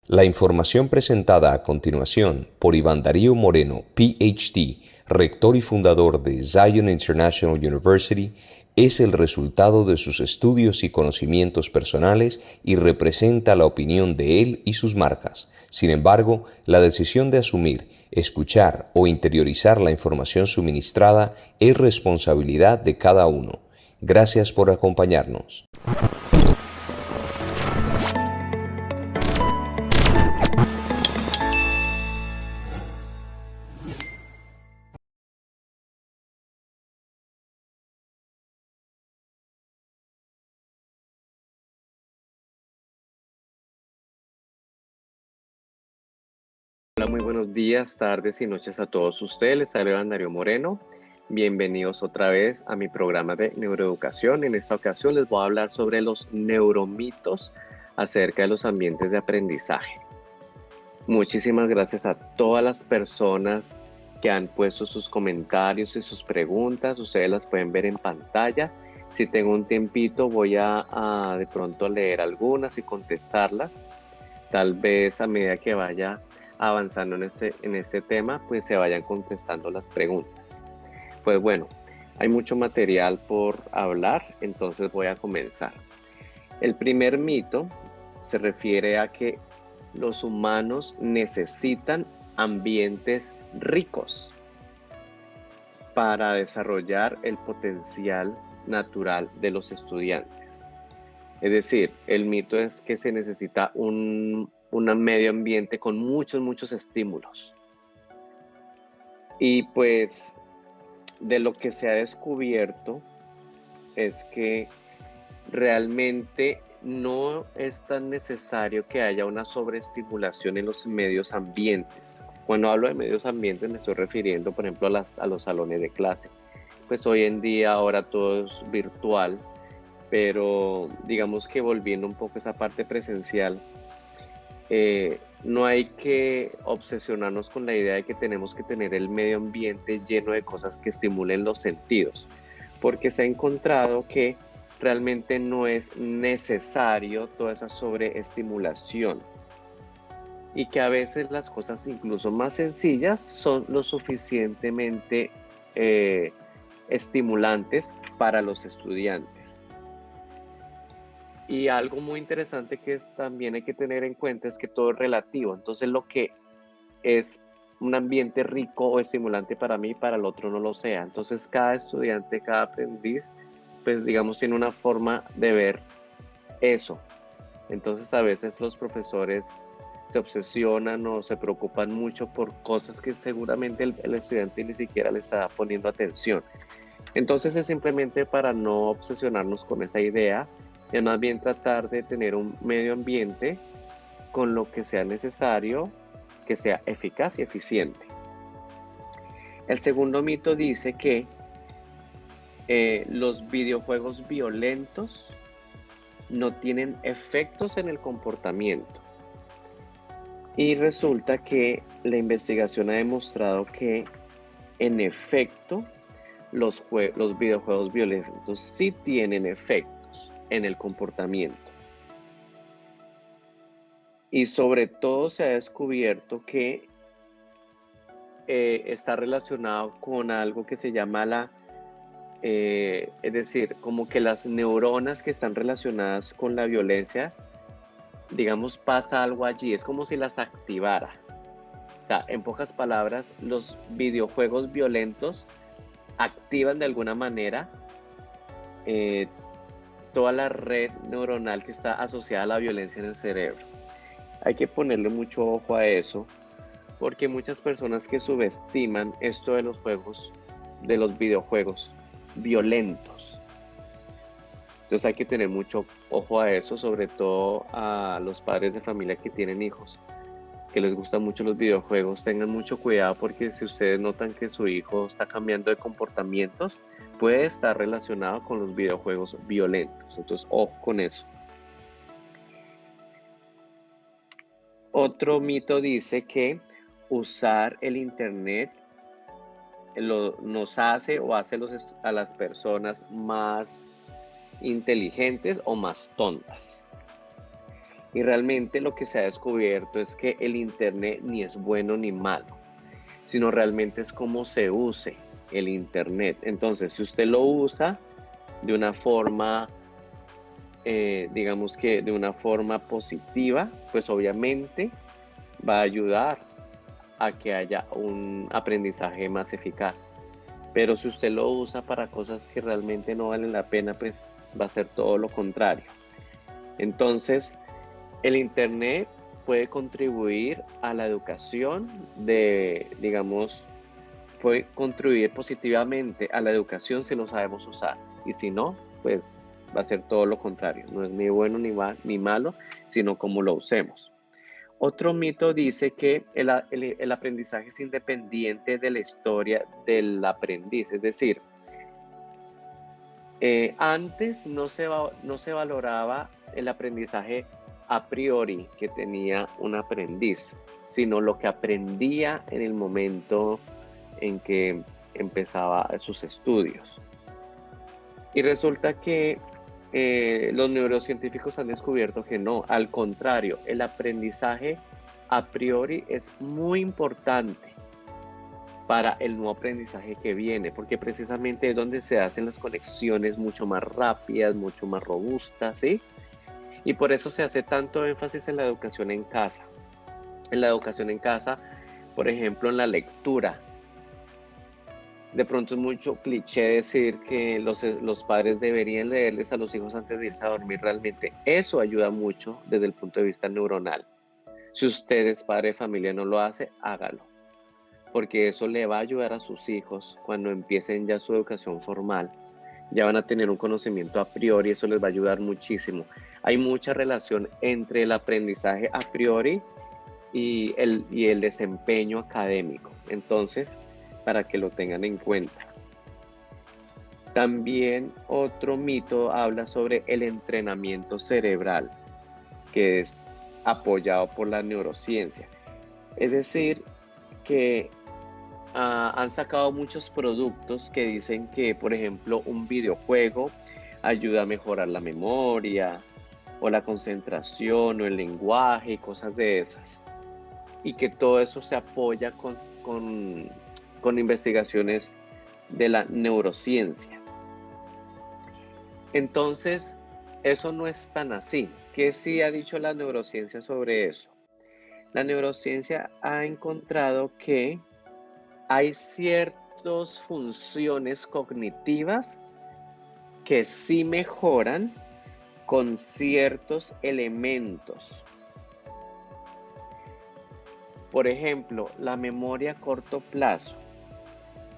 La información presentada a continuación por Iván Darío Moreno, PhD, rector y fundador de Zion International University, es el resultado de sus estudios y conocimientos personales y representa la opinión de él y sus marcas. Sin embargo, la decisión de asumir, escuchar o interiorizar la información suministrada es responsabilidad de cada uno. Gracias por acompañarnos. Hola, muy buenos días, tardes y noches a todos ustedes. Les saluda Darío Moreno. Bienvenidos otra vez a mi programa de neuroeducación. En esta ocasión les voy a hablar sobre los neuromitos acerca de los ambientes de aprendizaje. Muchísimas gracias a todas las personas que han puesto sus comentarios y sus preguntas. Ustedes las pueden ver en pantalla. Si tengo un tiempito voy a de pronto leer algunas y contestarlas. Tal vez a medida que vaya avanzando en este tema, pues se vayan contestando las preguntas. Pues bueno, hay mucho material por hablar, entonces voy a comenzar. El primer mito se refiere a que los humanos necesitan ambientes ricos para desarrollar el potencial natural de los estudiantes. Es decir, el mito es que se necesita un medio ambiente con muchos estímulos. Y pues de lo que se ha descubierto es que realmente no es tan necesario que haya una sobreestimulación en los medios ambientes. Cuando hablo de medios ambientes me estoy refiriendo, por ejemplo, a los salones de clase. Pues hoy en día ahora todo es virtual, pero digamos que volviendo un poco a esa parte presencial, no hay que obsesionarnos con la idea de que tenemos que tener el medio ambiente lleno de cosas que estimulen los sentidos, porque se ha encontrado que realmente no es necesario toda esa sobreestimulación y que a veces las cosas incluso más sencillas son lo suficientemente estimulantes para los estudiantes. Y algo muy interesante que también hay que tener en cuenta es que todo es relativo. Entonces lo que es un ambiente rico o estimulante para mí, para el otro no lo sea. Entonces cada estudiante, cada aprendiz, pues digamos tiene una forma de ver eso. Entonces a veces los profesores se obsesionan o se preocupan mucho por cosas que seguramente el estudiante ni siquiera le está poniendo atención. Entonces es simplemente para no obsesionarnos con esa idea, es más bien tratar de tener un medio ambiente con lo que sea necesario, que sea eficaz y eficiente. El segundo mito dice que los videojuegos violentos no tienen efectos en el comportamiento. Y resulta que la investigación ha demostrado que, en efecto, los videojuegos violentos sí tienen efectos en el comportamiento. Y sobre todo se ha descubierto que está relacionado con algo que se llama es decir, como que las neuronas que están relacionadas con la violencia, digamos, pasa algo allí, es como si las activara. O sea, en pocas palabras, los videojuegos violentos activan de alguna manera toda la red neuronal que está asociada a la violencia en el cerebro. Hay que ponerle mucho ojo a eso, porque muchas personas que subestiman esto de los juegos, de los videojuegos violentos. Entonces hay que tener mucho ojo a eso, sobre todo a los padres de familia que tienen hijos, que les gustan mucho los videojuegos. Tengan mucho cuidado porque si ustedes notan que su hijo está cambiando de comportamientos, puede estar relacionado con los videojuegos violentos. Entonces, ojo con eso. Otro mito dice que usar el internet nos hace o hace a las personas más inteligentes o más tontas. Y realmente lo que se ha descubierto es que el Internet ni es bueno ni malo, sino realmente es cómo se use el Internet. Entonces, si usted lo usa de una forma, digamos que de una forma positiva, pues obviamente va a ayudar a que haya un aprendizaje más eficaz. Pero si usted lo usa para cosas que realmente no valen la pena, pues va a ser todo lo contrario. Entonces, el Internet puede contribuir a la educación digamos, puede contribuir positivamente a la educación si lo sabemos usar. Y si no, pues va a ser todo lo contrario. No es ni bueno ni malo, sino cómo lo usemos. Otro mito dice que el aprendizaje es independiente de la historia del aprendiz. Es decir, antes no se valoraba el aprendizaje a priori que tenía un aprendiz, sino lo que aprendía en el momento en que empezaba sus estudios. Y resulta que los neurocientíficos han descubierto que no, al contrario, el aprendizaje a priori es muy importante para el nuevo aprendizaje que viene, porque precisamente es donde se hacen las conexiones mucho más rápidas, mucho más robustas, ¿sí? Y por eso se hace tanto énfasis en la educación en casa. En la educación en casa, por ejemplo, en la lectura. De pronto es mucho cliché decir que los padres deberían leerles a los hijos antes de irse a dormir. Realmente eso ayuda mucho desde el punto de vista neuronal. Si usted es padre de familia y no lo hace, hágalo, porque eso le va a ayudar a sus hijos cuando empiecen ya su educación formal. Ya van a tener un conocimiento a priori, eso les va a ayudar muchísimo. Hay mucha relación entre el aprendizaje a priori y el desempeño académico. Entonces, para que lo tengan en cuenta. También otro mito habla sobre el entrenamiento cerebral, que es apoyado por la neurociencia. Es decir, que han sacado muchos productos que dicen que, por ejemplo, un videojuego ayuda a mejorar la memoria o la concentración o el lenguaje y cosas de esas. Y que todo eso se apoya con investigaciones de la neurociencia. Entonces, eso no es tan así. ¿Qué sí ha dicho la neurociencia sobre eso? La neurociencia ha encontrado que hay ciertas funciones cognitivas que sí mejoran con ciertos elementos. Por ejemplo, la memoria a corto plazo.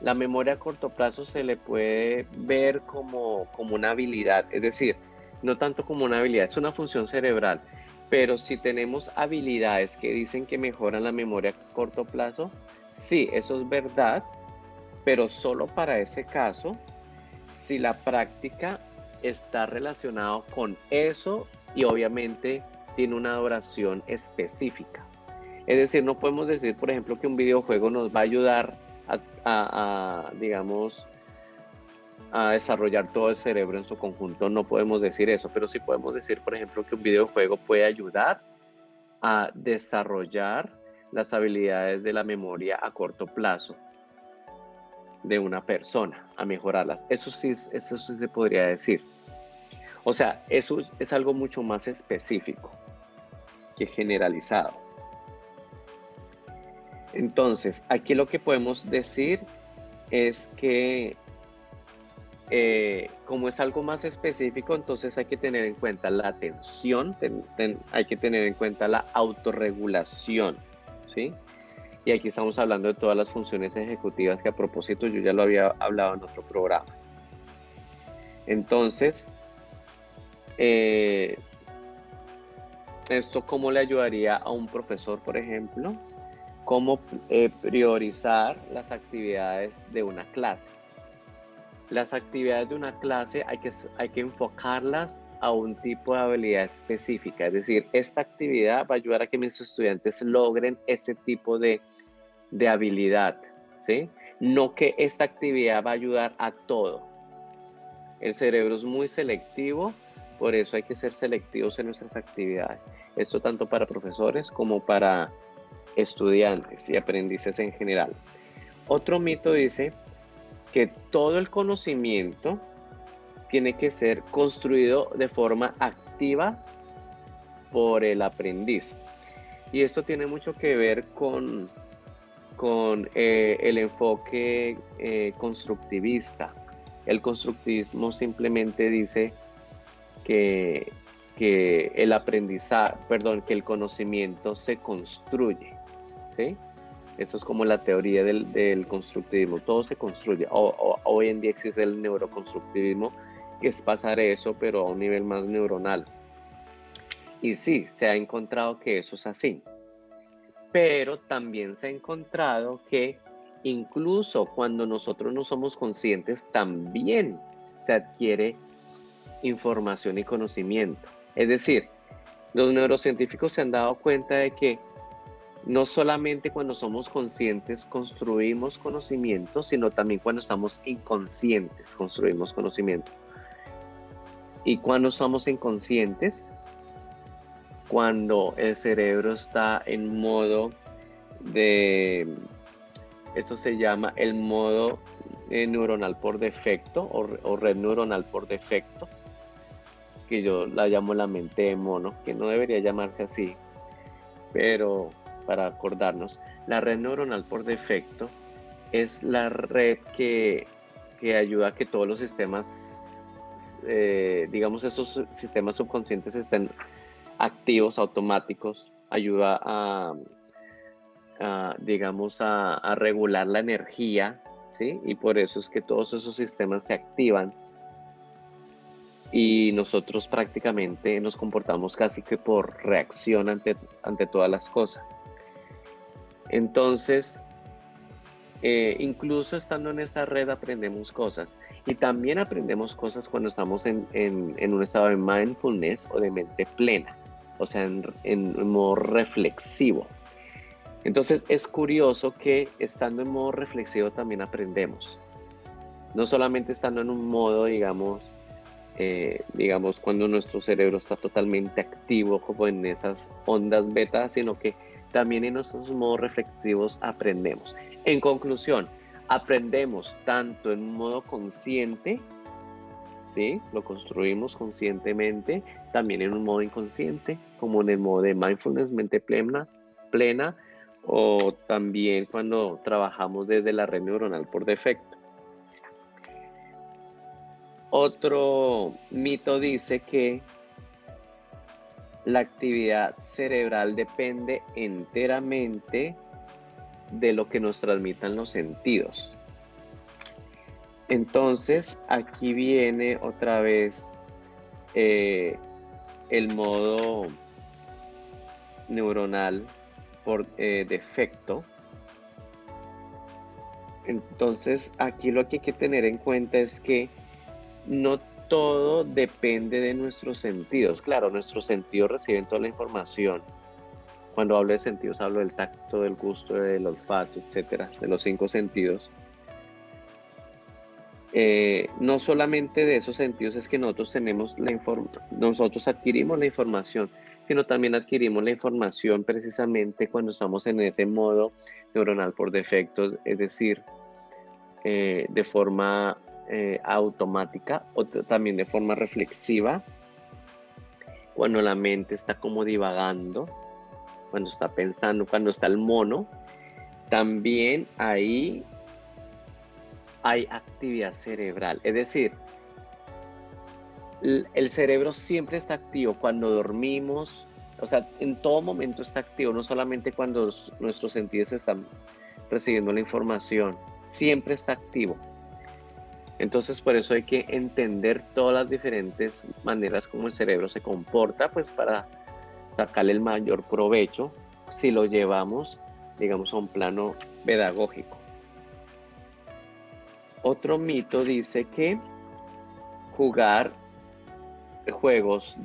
La memoria a corto plazo se le puede ver como una habilidad, es decir, no tanto como una habilidad, es una función cerebral, pero si tenemos habilidades que dicen que mejoran la memoria a corto plazo, sí, eso es verdad, pero solo para ese caso, si la práctica está relacionada con eso y obviamente tiene una duración específica. Es decir, no podemos decir, por ejemplo, que un videojuego nos va a ayudar digamos, a desarrollar todo el cerebro en su conjunto. No podemos decir eso, pero sí podemos decir, por ejemplo, que un videojuego puede ayudar a desarrollar las habilidades de la memoria a corto plazo de una persona, a mejorarlas. Eso sí se podría decir. O sea, eso es algo mucho más específico que generalizado. Entonces, aquí lo que podemos decir es que como es algo más específico, entonces hay que tener en cuenta la atención, hay que tener en cuenta la autorregulación, ¿sí? Y aquí estamos hablando de todas las funciones ejecutivas que a propósito yo ya lo había hablado en otro programa. Entonces, ¿esto cómo le ayudaría a un profesor, por ejemplo? ¿Cómo priorizar las actividades de una clase? Las actividades de una clase hay que enfocarlas a un tipo de habilidad específica. Es decir, esta actividad va a ayudar a que mis estudiantes logren ese tipo de habilidad, ¿sí? No que esta actividad va a ayudar a todo. El cerebro es muy selectivo, por eso hay que ser selectivos en nuestras actividades. Esto tanto para profesores como para estudiantes y aprendices en general. Otro mito dice que todo el conocimiento tiene que ser construido de forma activa por el aprendiz. Y esto tiene mucho que ver con el enfoque constructivista. El constructivismo simplemente dice que el aprendizaje, perdón, que el conocimiento se construye, ¿sí? Eso es como la teoría del constructivismo, todo se construye. Hoy en día existe el neuroconstructivismo, que es pasar eso, pero a un nivel más neuronal. Y sí, se ha encontrado que eso es así, pero también se ha encontrado que incluso cuando nosotros no somos conscientes, también se adquiere información y conocimiento. Es decir, los neurocientíficos se han dado cuenta de que no solamente cuando somos conscientes construimos conocimiento, sino también cuando estamos inconscientes construimos conocimiento. ¿Y cuando somos inconscientes? Cuando el cerebro está en modo eso se llama el modo neuronal por defecto o red neuronal por defecto, que yo la llamo la mente de mono, que no debería llamarse así, pero para acordarnos, la red neuronal por defecto es la red que ayuda a que todos los sistemas, digamos, esos sistemas subconscientes estén activos, automáticos, ayuda digamos, a regular la energía, ¿sí? Y por eso es que todos esos sistemas se activan y nosotros prácticamente nos comportamos casi que por reacción ante todas las cosas. Entonces, incluso estando en esa red aprendemos cosas y también aprendemos cosas cuando estamos en un estado de mindfulness o de mente plena, o sea, en modo reflexivo. Entonces es curioso que estando en modo reflexivo también aprendemos. No solamente estando en un modo, digamos, cuando nuestro cerebro está totalmente activo como en esas ondas beta, sino que también en nuestros modos reflexivos aprendemos. En conclusión, aprendemos tanto en modo consciente, ¿sí? Lo construimos conscientemente, también en un modo inconsciente, como en el modo de mindfulness, mente plena, o también cuando trabajamos desde la red neuronal por defecto. Otro mito dice que la actividad cerebral depende enteramente de lo que nos transmitan los sentidos. Entonces, aquí viene otra vez el modo neuronal por defecto. Entonces, aquí lo que hay que tener en cuenta es que no todo depende de nuestros sentidos. Claro, nuestros sentidos reciben toda la información. Cuando hablo de sentidos, hablo del tacto, del gusto, del olfato, etcétera, de los 5 sentidos. No solamente de esos sentidos es que nosotros nosotros adquirimos la información, sino también adquirimos la información precisamente cuando estamos en ese modo neuronal por defecto, es decir, de forma automática o también de forma reflexiva, cuando la mente está como divagando, cuando está pensando, cuando está el mono, también ahí hay actividad cerebral. Es decir, el cerebro siempre está activo cuando dormimos, o sea, en todo momento está activo, no solamente cuando nuestros sentidos están recibiendo la información, siempre está activo. Entonces, por eso hay que entender todas las diferentes maneras como el cerebro se comporta, pues para sacarle el mayor provecho si lo llevamos, digamos, a un plano pedagógico. Otro mito dice que jugar juegos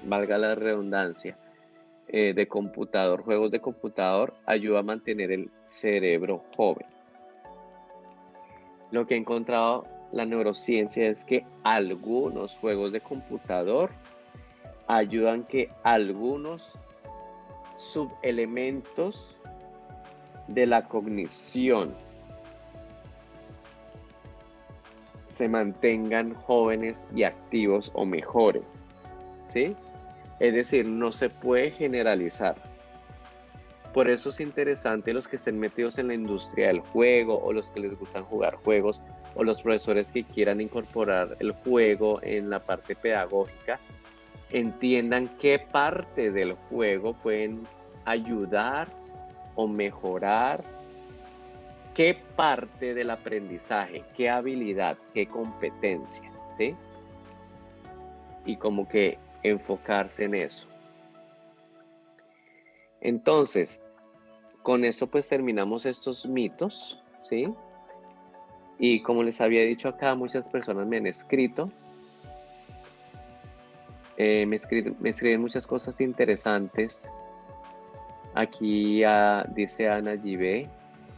valga la redundancia, de computador, juegos de computador, ayuda a mantener el cerebro joven. Lo que ha encontrado la neurociencia es que algunos juegos de computador ayudan que algunos subelementos de la cognición se mantengan jóvenes y activos o mejoren, ¿sí? Es decir, no se puede generalizar. Por eso es interesante los que estén metidos en la industria del juego o los que les gustan jugar juegos o los profesores que quieran incorporar el juego en la parte pedagógica, entiendan qué parte del juego pueden ayudar o mejorar, qué parte del aprendizaje, qué habilidad, qué competencia, ¿sí? Y como que enfocarse en eso. Entonces, con eso pues terminamos estos mitos, ¿sí? Y como les había dicho acá, muchas personas me han escrito. Me escriben muchas cosas interesantes. Aquí dice Ana Gibé,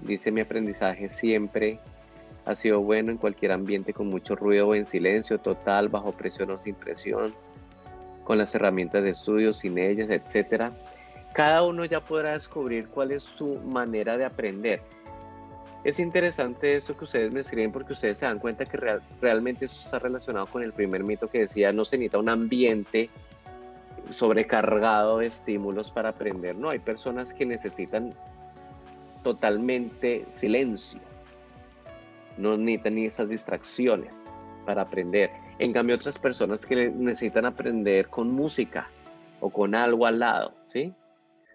dice: mi aprendizaje siempre ha sido bueno en cualquier ambiente, con mucho ruido o en silencio total, bajo presión o sin presión, con las herramientas de estudio, sin ellas, etc. Cada uno ya podrá descubrir cuál es su manera de aprender. Es interesante esto que ustedes me escriben, porque ustedes se dan cuenta que realmente esto está relacionado con el primer mito que decía: no se necesita un ambiente sobrecargado de estímulos para aprender. No, hay personas que necesitan totalmente silencio, no necesitan ni esas distracciones para aprender. En cambio, otras personas que necesitan aprender con música o con algo al lado, ¿sí?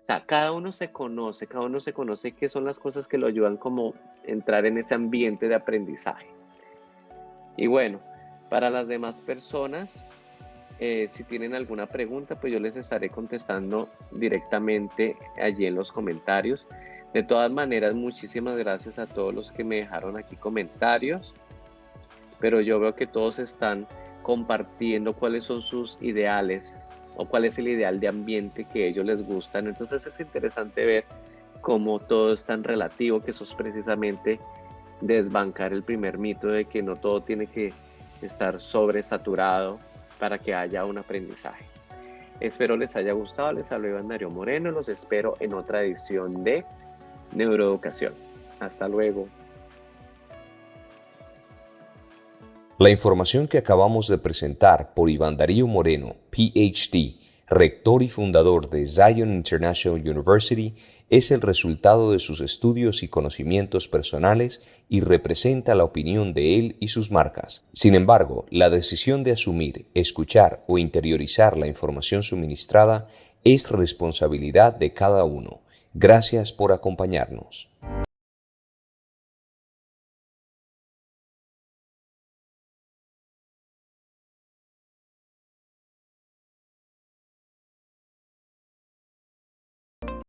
O sea, cada uno se conoce qué son las cosas que lo ayudan como entrar en ese ambiente de aprendizaje. Y bueno, para las demás personas, si tienen alguna pregunta, pues yo les estaré contestando directamente allí en los comentarios. De todas maneras, muchísimas gracias a todos los que me dejaron aquí comentarios, pero yo veo que todos están compartiendo cuáles son sus ideales o cuál es el ideal de ambiente que a ellos les gustan. Entonces es interesante ver cómo todo es tan relativo, que eso es precisamente desbancar el primer mito de que no todo tiene que estar sobresaturado para que haya un aprendizaje. Espero les haya gustado. Les habló Iván Darío Moreno. Los espero en otra edición de Neuroeducación. Hasta luego. La información que acabamos de presentar por Iván Darío Moreno, PhD, rector y fundador de Zion International University, es el resultado de sus estudios y conocimientos personales y representa la opinión de él y sus marcas. Sin embargo, la decisión de asumir, escuchar o interiorizar la información suministrada es responsabilidad de cada uno. Gracias por acompañarnos.